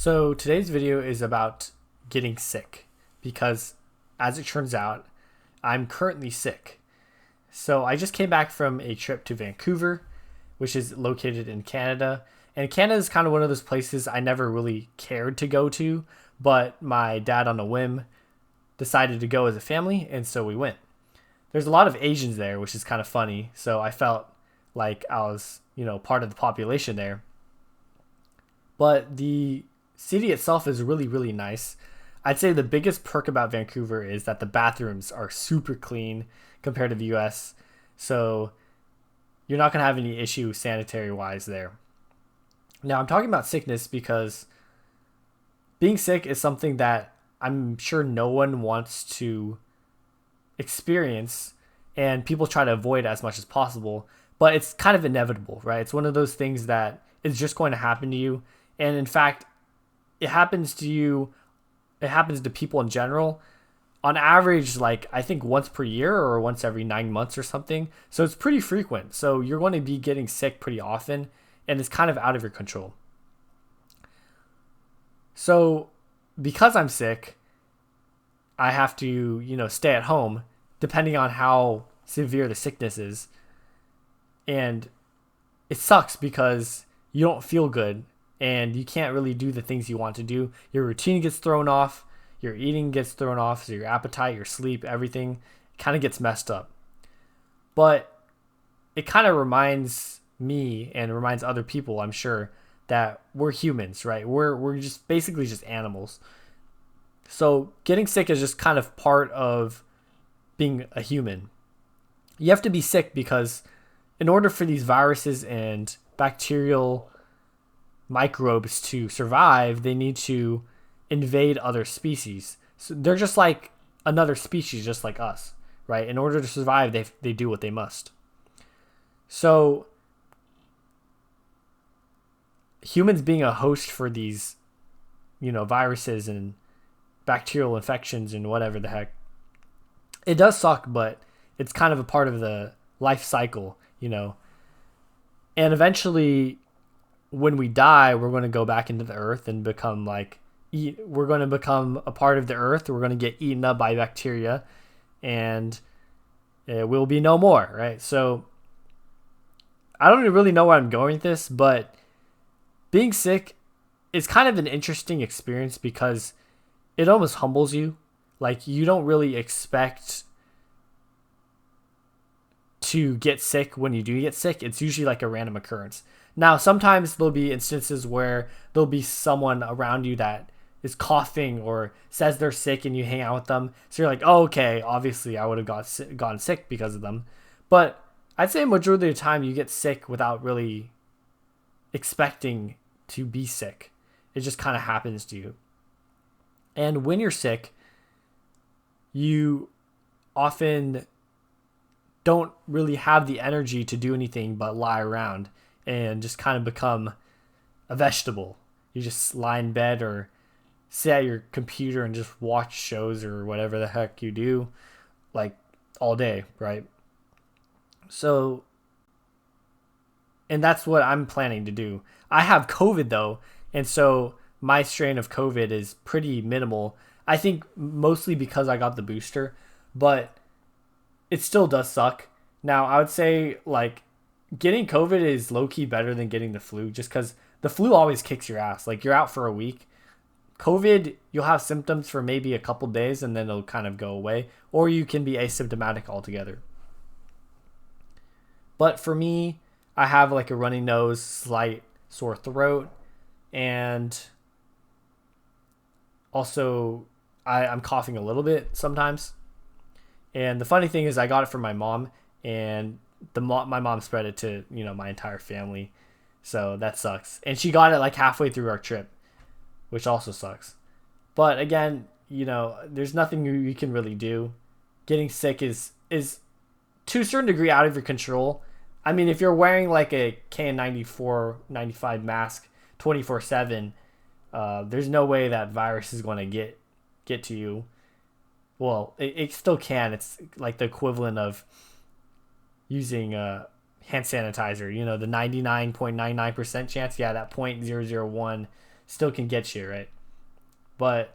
So today's video is about getting sick because as it turns out, I'm currently sick. So I just came back from a trip to Vancouver, which is located in Canada. And Canada is kind of one of those places I never really cared to go to, but my dad on a whim decided to go as a family, and so we went. There's a lot of Asians there, which is kind of funny. So I felt like I was, part of the population there. But the city itself is really, really nice. I'd say the biggest perk about Vancouver is that the bathrooms are super clean compared to the US. So you're not going to have any issue sanitary wise there. Now, I'm talking about sickness because being sick is something that I'm sure no one wants to experience, and people try to avoid as much as possible, but it's kind of inevitable, right? It's one of those things that is just going to happen to you. And in fact, it happens to you, it happens to people in general on average, like I think once per year or once every 9 months or something. So it's pretty frequent. So you're going to be getting sick pretty often, and it's kind of out of your control. So because I'm sick, I have to, stay at home depending on how severe the sickness is. And it sucks because you don't feel good and you can't really do the things you want to do. Your routine gets thrown off, your eating gets thrown off, so your appetite, your sleep, everything kind of gets messed up. But it kind of reminds me and reminds other people, I'm sure, that we're humans, right? We're just basically just animals. So getting sick is just kind of part of being a human. You have to be sick because in order for these viruses and bacterial microbes to survive, they need to invade other species. So they're just like another species, just like us, right? In order to survive, they do what they must. So humans being a host for these, viruses and bacterial infections and whatever the heck, it does suck, but it's kind of a part of the life cycle, and eventually when we die, we're going to go back into the earth and become we're going to become a part of the earth. We're going to get eaten up by bacteria and it will be no more, right? So I don't really know where I'm going with this, but being sick is kind of an interesting experience because it almost humbles you. Like, you don't really expect to get sick when you do get sick. It's usually like a random occurrence. Now, sometimes there'll be instances where there'll be someone around you that is coughing or says they're sick and you hang out with them. So you're like, oh, okay, obviously I would have gotten sick because of them. But I'd say majority of the time you get sick without really expecting to be sick. It just kind of happens to you. And when you're sick, you often don't really have the energy to do anything but lie around and just kind of become a vegetable. You just lie in bed or sit at your computer and just watch shows or whatever the heck you do, like all day, right? So, and that's what I'm planning to do. I have COVID though, and so my strain of COVID is pretty minimal. I think mostly because I got the booster, but it still does suck. Now, I would say getting COVID is low-key better than getting the flu, just because the flu always kicks your ass. Like, you're out for a week. COVID, you'll have symptoms for maybe a couple days and then it'll kind of go away, or you can be asymptomatic altogether. But for me, I have like a runny nose, slight sore throat, and also I'm coughing a little bit sometimes. And the funny thing is I got it from my mom, and my mom spread it to, my entire family. So that sucks. And she got it like halfway through our trip, which also sucks. But again, there's nothing you can really do. Getting sick is to a certain degree out of your control. I mean, if you're wearing like a KN94, 95 mask 24/7, there's no way that virus is going to get to you. Well, it still can. It's like the equivalent of using hand sanitizer. The 99.99% chance. Yeah, that 0.001 still can get you, right? But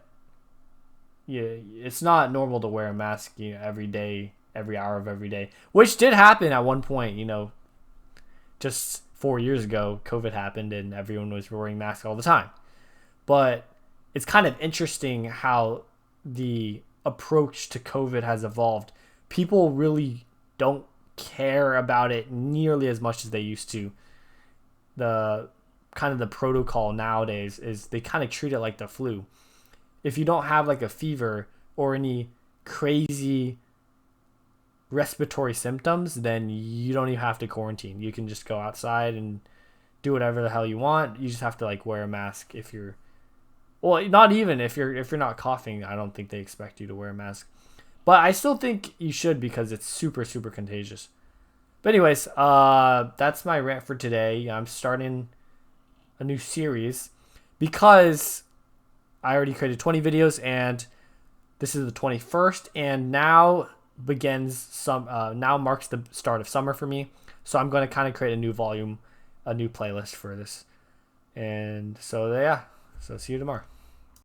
yeah, it's not normal to wear a mask, every day, every hour of every day, which did happen at one point. Just 4 years ago, COVID happened and everyone was wearing masks all the time. But it's kind of interesting how the approach to COVID has evolved. People really don't care about it nearly as much as they used to. The kind of the protocol nowadays is they kind of treat it like the flu. If you don't have like a fever or any crazy respiratory symptoms, then you don't even have to quarantine. You can just go outside and do whatever the hell you want. You just have to like wear a mask if you're, well, not even if you're not coughing. I don't think they expect you to wear a mask. But I still think you should because it's super super contagious. But anyways, that's my rant for today. I'm starting a new series because I already created 20 videos and this is the 21st, and now now marks the start of summer for me. So I'm going to kind of create a new volume, a new playlist for this. And so yeah, so see you tomorrow.